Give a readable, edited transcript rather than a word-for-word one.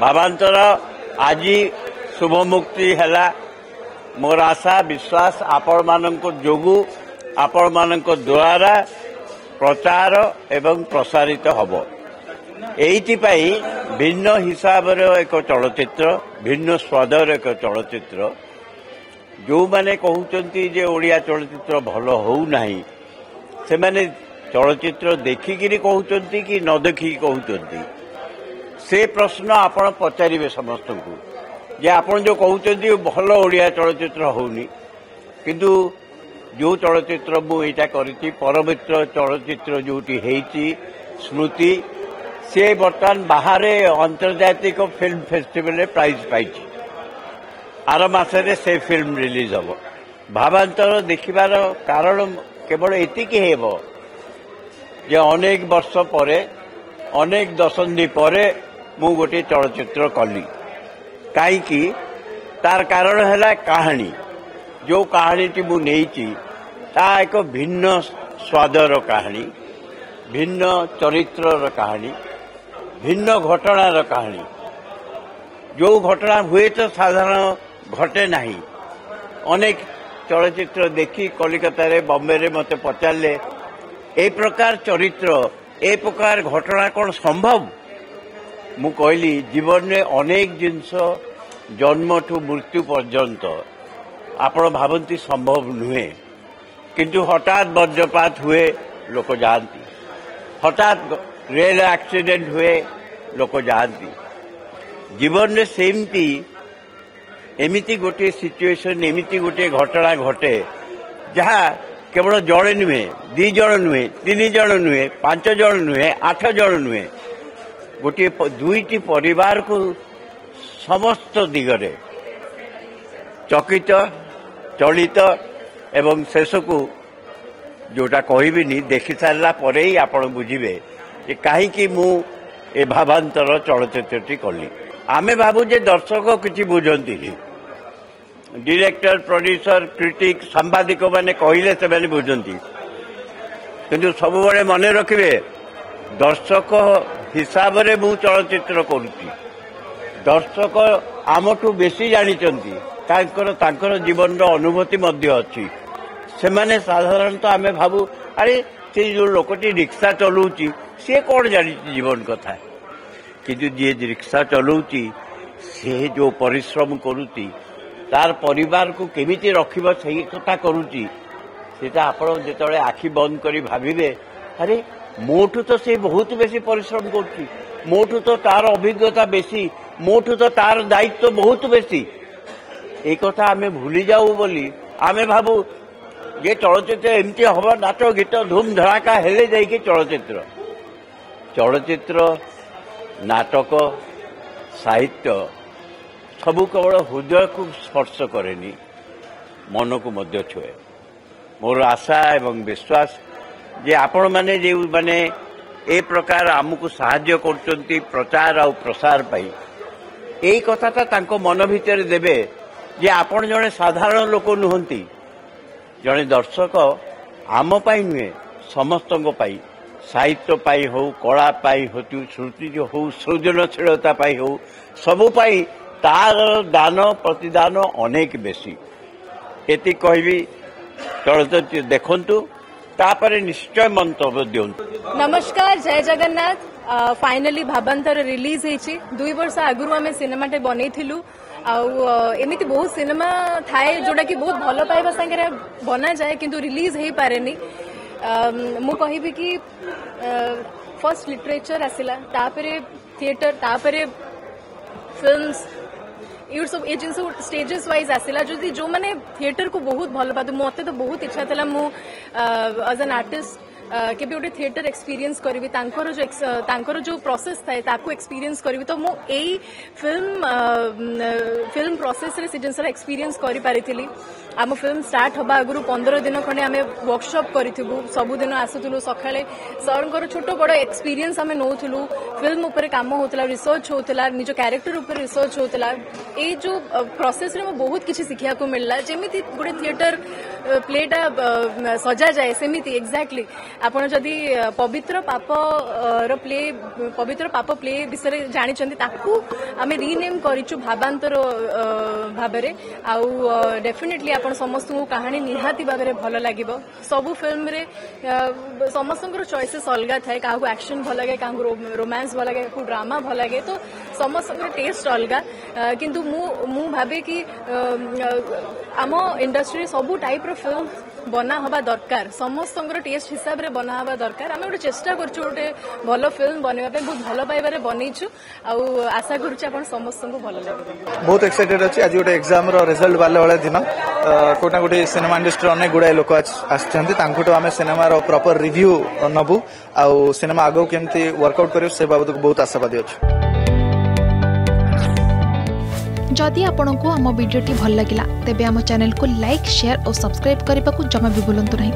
भावांतर आज शुभ मुक्ति है मोर आशा विश्वास आपण मान जोगु आपण मान द्वारा प्रचार एवं प्रसारित हम एइथिपाई भिन्न हिसाब एक चलचित्र भिन्न स्वादर एक चलचित्र जो माने कहउचंती जे ओडिया चलचित्र भल होउना से माने चलचित्र देखिकी कहउचंती कि न देखिकी कहउचंती से प्रश्न आपण पचारे समस्त को जे आपण जो कहउचंती भल ओडिया चलचित्र होउनी किंतु जो चलचित्र मु एटा करती परमित्र चलचित्र जोटी हेची स्मृति से बर्तमान बाहर अंतर्जातिक फिल्म फेस्टिवल प्राइज पाई आर मासरे से फिल्म रिलीज हम भावांतर देखिबार कारण केवल एतिकी हेबो जे अनेक वर्ष पर अनेक दशंधि पर मु गोटे चलचित्र कली कहीं तार कारण है कहानी जो कहानी टी मु नेइची ता एक भिन्न स्वादर कहानी भिन्न चरित्रर कहानी भिन्न घटनार कहानी जो घटना हुए तो साधारण घटे नहीं अनेक चलचित्र देखी कलिकता रे बॉम्बे रे मते पचारे ए प्रकार चरित्र ए प्रकार घटना कौन संभव मु कहली जीवन में अनेक जिनस जन्म ठू मृत्यु पर्यंत आपण भावती संभव नुहे किंतु हठात वज्रपात हुए लोक जाती हठात रेल एक्सीडेंट हुए लोक जाती जीवन में सेमती एमिति गोटे सिचुएशन एमिति गोटे घटना घटे जहाँ केवल जड़े नुहे दी जन नुहे तीन जन नुहे 5 जन नुहे 8 जन नुहे गोटे दुईटी परिवार को समस्त दिगरे चकित चलित एवं शेष को जोटा कहबिनी देखि सारा पर ही आप बुझे कि कहीं मु ए भावांतर चलचित्रटी कली आमे भावु जे दर्शक किसी बुझती डायरेक्टर प्रोड्यूसर क्रिटिक सांबादिक मैंने कहले से मैंने बुझती किंतु सब बड़े मन रखिए दर्शक हिसाब रे मु चलचित्र करुच्ची दर्शक आमठू बेसी जानिचंती तांकर जीवन अनुभूति मध्य अच्छी से माने साधारणतः आमे भावु अरे से जो लोकटी रिक्शा चलाउची सी कौन जानी जीवन कथा किंतु जी रिक्शा चलाउची से जो परिश्रम करुच्ची तार परिवार को केमिति रखिबो सही कथा करुच्ची सेटा आपण जेतले आखि बंद करी भाबिबे अरे मोठू तो से बहुत बेसी परिश्रम करती मोठू तो तार अभिज्ञता बेसी मोठू तो तार दायित्व बहुत बेसी एक कथा आमे भूली जाऊ बोली आमे भाबू ये चलचित्र एमती हम नाच गीत धूम धड़ाका हेले जाइए चलचित्र चलचित्र नाटक साहित्य सबू केवल हृदय को स्पर्श करेनी मन को मध्य छुए मोर आशा एवं विश्वास जे आपण माने जे माने ए प्रकार आमको साहाय्य करचंती प्रचार और प्रसार पाई एई कथाटा तांको मन भितर देबे जे आपण जने साधारण लोक नुहंती जने दर्शक आम पाई नुहे समस्तों पाई साहित्य पाई हो कला पाई हो श्रुति हो सृजनशीलता पाई हो सबु पाई तार दान प्रतिदान अनेक बेसी एति कहबी चलचित्र देखंतु तापरे निश्चय मंतव्य दियंतु। नमस्कार जय जगन्नाथ फाइनली भावांतर रिलीज होईची 2 वर्ष आगुरु आमे सिनेमाटे बनैथिलु एमती बहुत सिनेमा थाए जोटा कि बहुत भल पाइबा संगे बना जाए किंतु रिलीज हो पारेनी मु कहबी कि फर्स्ट लिटरेचर आसिला तापरे थिएटर तापरे फिल्म्स ये सब ये जिन स्टेजेस वाइज आसिला जो मैंने थिएटर को बहुत भल पाते मत तो बहुत इच्छा था मु एज एन आर्टिस्ट केबे गोटे थिएटर एक्सपीरियंस करी तांकर जो प्रोसेस थाए ताको एक्सपीरियंस करी तो मु एई फिल्म प्रोसेस रे से जिनसर एक्सपीरियंस करि पारिथिली आम फिल्म स्टार्ट हबा आगुरु 15 दिन खंडे आमे वर्कशॉप करिथिबु सबुदिन आसुथुलु सखाळे सरंकर छोट बड़ एक्सपीरियंस आमे नौथुलु फिल्म ऊपर काम होतला रिसर्च होतला निज कैरेक्टर ऊपर रिसर्च होतला ए जो प्रोसेस रे बहुत किछि सिखिया को मिलला जेमिति गोटे थिएटर प्लेटा सजा जाए सेमिति एक्जाक्टली ଆପଣ ଯଦି ପବିତ୍ର ପାପ ପ୍ଲେ ବିଷୟରେ ଜାଣିଛନ୍ତି ତାକୁ ଆମେ ରିନେମ୍ କରିଛୁ ଭାବାନ୍ତର ଭାବରେ ଆଉ डेफिनेटली आपण समस्त कहानी निहाती भाव में भल लगे सबू फिल्म रे समस्त चॉइसेस अलग थाए क्या एक्शन भल लगे क्या रोमांस भल लगे क्या ड्रामा भल लगे तो समस्त टेस्ट अलग किंतु मु भावे कि आम इंडस्ट्री सबू टाइप रो फिल्म बना हवा दरकार समस्त टेस्ट हिसाब से बना हवा दरकार आम गोटे चेष्टा करछु गोटे भल फिल्म बनवा बहुत भल पाइबारे बनईछु आशा करुछु आपण समस्त भल लगे बहुत एक्साइटेड अच्छी आज गोटे एग्जाम रिजल्ट बाला वाला दिन कोटा गोटे सिनेमा इंडस्ट्री अनेक गुड़ाए लोक आसते आम सिनेमार प्रॉपर रिव्यू नबू आउ सिनेमा आगो केमती वर्कआउट करू से बाबद बहुत आशावादी अच्छे जदि आपंक आम भिडी भल लगा तेब आम चैनल को लाइक शेयर और सब्सक्राइब करने को जमा भी भूलु नहीं।